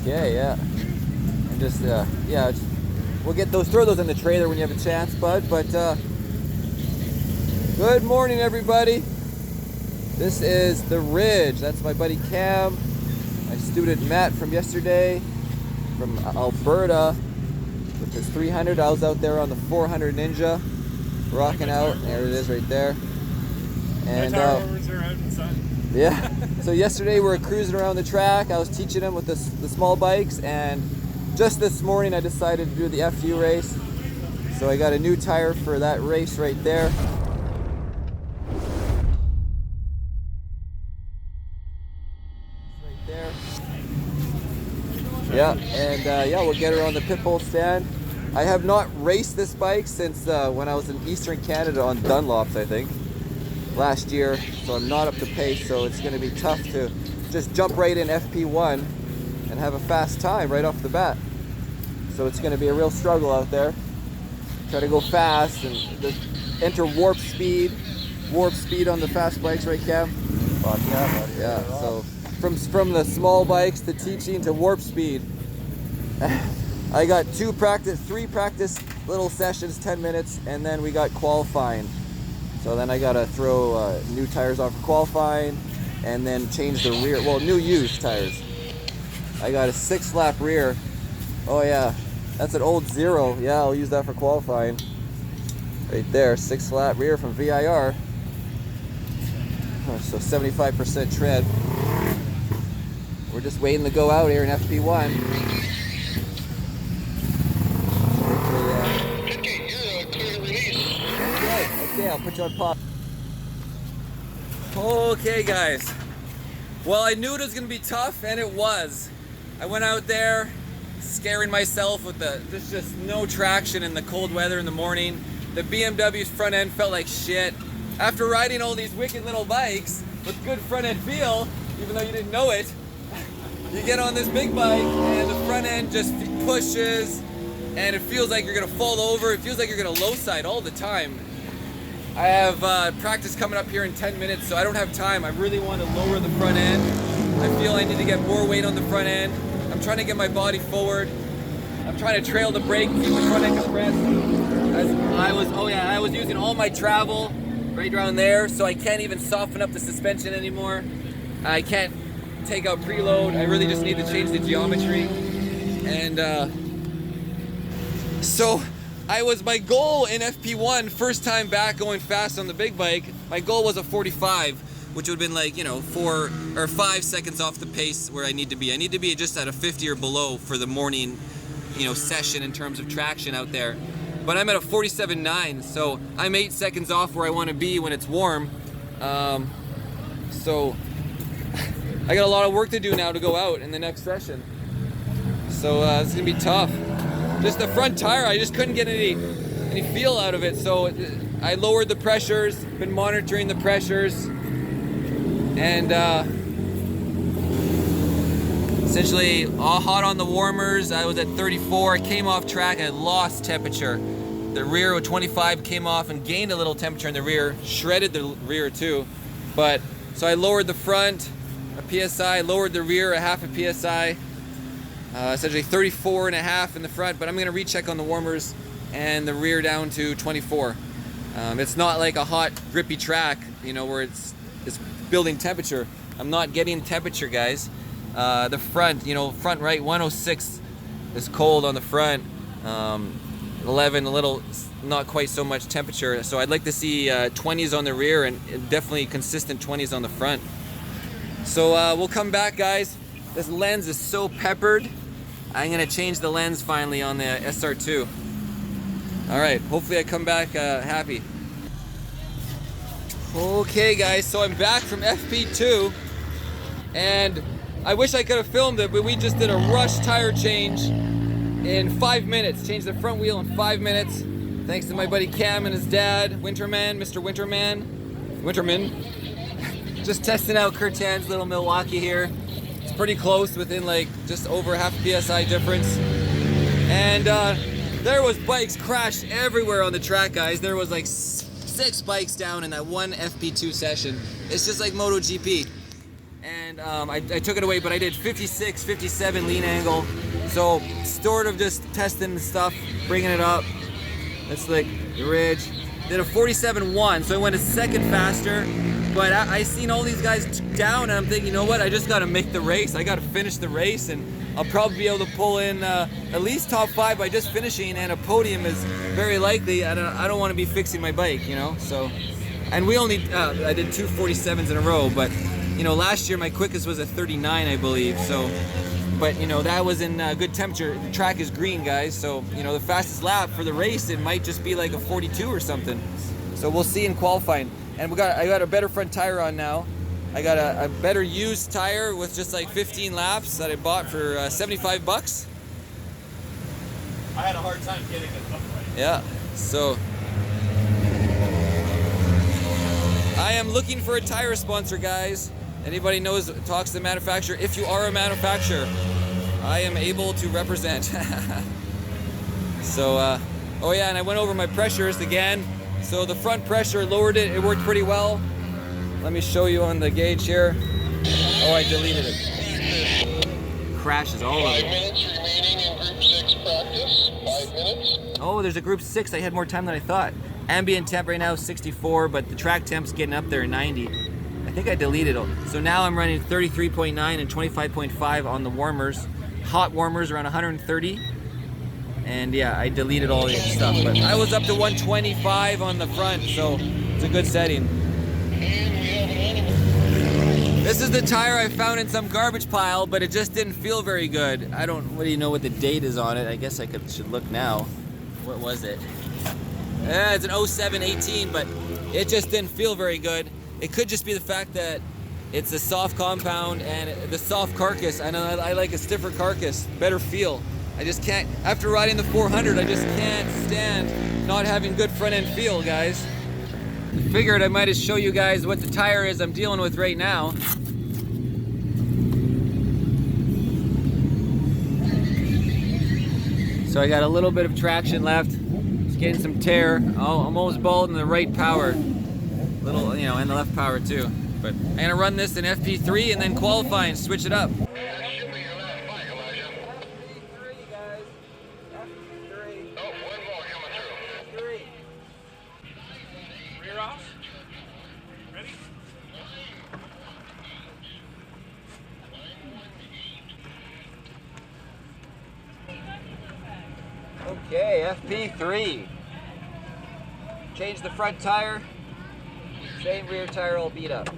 Okay, yeah. And just, yeah, we'll get those, throw those in the trailer when you have a chance, bud. But, good morning, everybody. This is the Ridge. That's my buddy Cam, my student Matt from yesterday, from Alberta, with his 300. I was out there on the 400 Ninja, rocking out. There it is, right there. And yeah. So yesterday we were cruising around the track. I was teaching him with the small bikes, and just this morning I decided to do the FU race. So I got a new tire for that race right there. Right there. Yeah, and yeah, we'll get her on the pit bull stand. I have not raced this bike since when I was in Eastern Canada on Dunlops, I think, last year, so I'm not up to pace, so it's going to be tough to just jump right in FP1 and have a fast time right off the bat. So it's going to be a real struggle out there. Try to go fast and enter warp speed on the fast bikes, right, Cam? Fuck yeah, buddy. Yeah, so from the small bikes to teaching to warp speed. I got three practice little sessions, 10 minutes, and then we got qualifying. So then I gotta throw new tires on for qualifying, and then change the rear, well, new used tires. I got a 6-lap rear. Oh yeah, that's an old Zero. Yeah, I'll use that for qualifying. Right there, 6-lap rear from VIR. So 75% tread. We're just waiting to go out here in FP1. Okay, I'll put you on pause. Okay, guys. Well, I knew it was gonna be tough, and it was. I went out there, scaring myself with there's just no traction in the cold weather in the morning. The BMW's front end felt like shit. After riding all these wicked little bikes with good front end feel, even though you didn't know it, you get on this big bike and the front end just pushes, and it feels like you're gonna fall over. It feels like you're gonna low side all the time. I have practice coming up here in 10 minutes, so I don't have time. I really want to lower the front end. I feel I need to get more weight on the front end. I'm trying to get my body forward. I'm trying to trail the brake, keep the front end compressed. I was using all my travel right around there, so I can't even soften up the suspension anymore. I can't take out preload. I really just need to change the geometry. And so my goal in FP1, first time back going fast on the big bike, my goal was a 45, which would have been like, 4 or 5 seconds off the pace where I need to be. I need to be just at a 50 or below for the morning, session in terms of traction out there. But I'm at a 47.9, so I'm 8 seconds off where I want to be when it's warm. So I got a lot of work to do now to go out in the next session. So it's gonna be tough. Just the front tire, I just couldn't get any feel out of it, so I lowered the pressures, been monitoring the pressures, and essentially all hot on the warmers. I was at 34, I came off track, I lost temperature. The rear with 25 came off and gained a little temperature in the rear, shredded the rear too. But, so I lowered the front a PSI, lowered the rear a half a PSI. Essentially 34.5 in the front, but I'm gonna recheck on the warmers and the rear down to 24. It's not like a hot, grippy track, where it's building temperature. I'm not getting temperature, guys. The front, front right, 106 is cold on the front. 11, a little, not quite so much temperature. So I'd like to see 20s on the rear and definitely consistent 20s on the front. So we'll come back, guys. This lens is so peppered. I'm gonna change the lens finally on the SR2. All right, hopefully I come back happy. Okay, guys, so I'm back from FP2, and I wish I could have filmed it, but we just did a rush tire change in 5 minutes. Changed the front wheel in 5 minutes, thanks to my buddy Cam and his dad, Winterman, Mr. Winterman. Just testing out Curtan's little Milwaukee here. It's pretty close, within like just over half PSI difference. And there was bikes crashed everywhere on the track, guys. There was like 6 bikes down in that one FP2 session. It's just like MotoGP. and I took it away, but I did 56, 57 lean angle. So sort of just testing stuff, bringing it up. That's like the Ridge. Did a 47.1, so I went a second faster. But I seen all these guys down, and I'm thinking, you know what? I just got to make the race. I got to finish the race, and I'll probably be able to pull in at least top 5 by just finishing, and a podium is very likely. I don't want to be fixing my bike, you know. So, and we only I did 2 47s in a row, but you know, last year my quickest was a 39, I believe. So, but you know, that was in good temperature. The track is green, guys. So you know, the fastest lap for the race, it might just be like a 42 or something. So we'll see in qualifying. And I got a better front tire on now. I got a better used tire with just like 15 laps that I bought for 75 bucks. I had a hard time getting it upright. Yeah, so I am looking for a tire sponsor, guys. Anybody knows, talks to the manufacturer. If you are a manufacturer, I am able to represent. So, oh yeah, and I went over my pressures again. So the front pressure, lowered it, it worked pretty well. Let me show you on the gauge here. Oh, I deleted it. Crashes all over. 5 minutes remaining in Group 6 practice. 5 minutes. Oh, there's a Group 6. I had more time than I thought. Ambient temp right now is 64, but the track temp's getting up there 90. I think I deleted it. So now I'm running 33.9 and 25.5 on the warmers. Hot warmers around 130. And yeah, I deleted all the stuff, but I was up to 125 on the front, so it's a good setting. This is the tire I found in some garbage pile, but it just didn't feel very good. I don't really know what the date is on it. I guess I should look now. What was it? Yeah, it's an 07-18, but it just didn't feel very good. It could just be the fact that it's a soft compound and the soft carcass. I know I like a stiffer carcass, better feel. I just can't, after riding the 400, I just can't stand not having good front end feel, guys. I figured I might just show you guys what the tire is I'm dealing with right now. So I got a little bit of traction left. Just getting some tear. Oh, I'm almost bald in the right power. Little, you know, and the left power too. But I'm gonna run this in FP3 and then qualify and switch it up. Okay, FP3. Change the front tire. Same rear tire all beat up.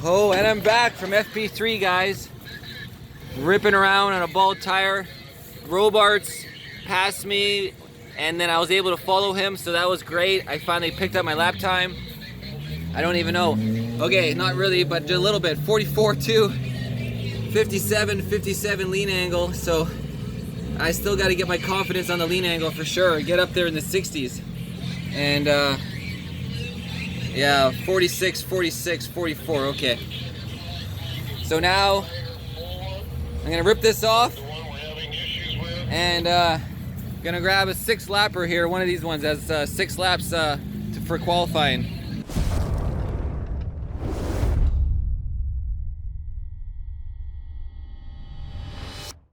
Oh, and I'm back from FP3, guys. Ripping around on a bald tire. Robarts passed me, and then I was able to follow him, so that was great. I finally picked up my lap time. I don't even know. Okay, not really, but just a little bit. 44.2, 57 lean angle, so I still got to get my confidence on the lean angle for sure. Get up there in the 60s. And yeah, 46, 46, 44, okay. So now, I'm gonna rip this off, and gonna grab a 6 lapper here, one of these ones, that's 6 laps for qualifying.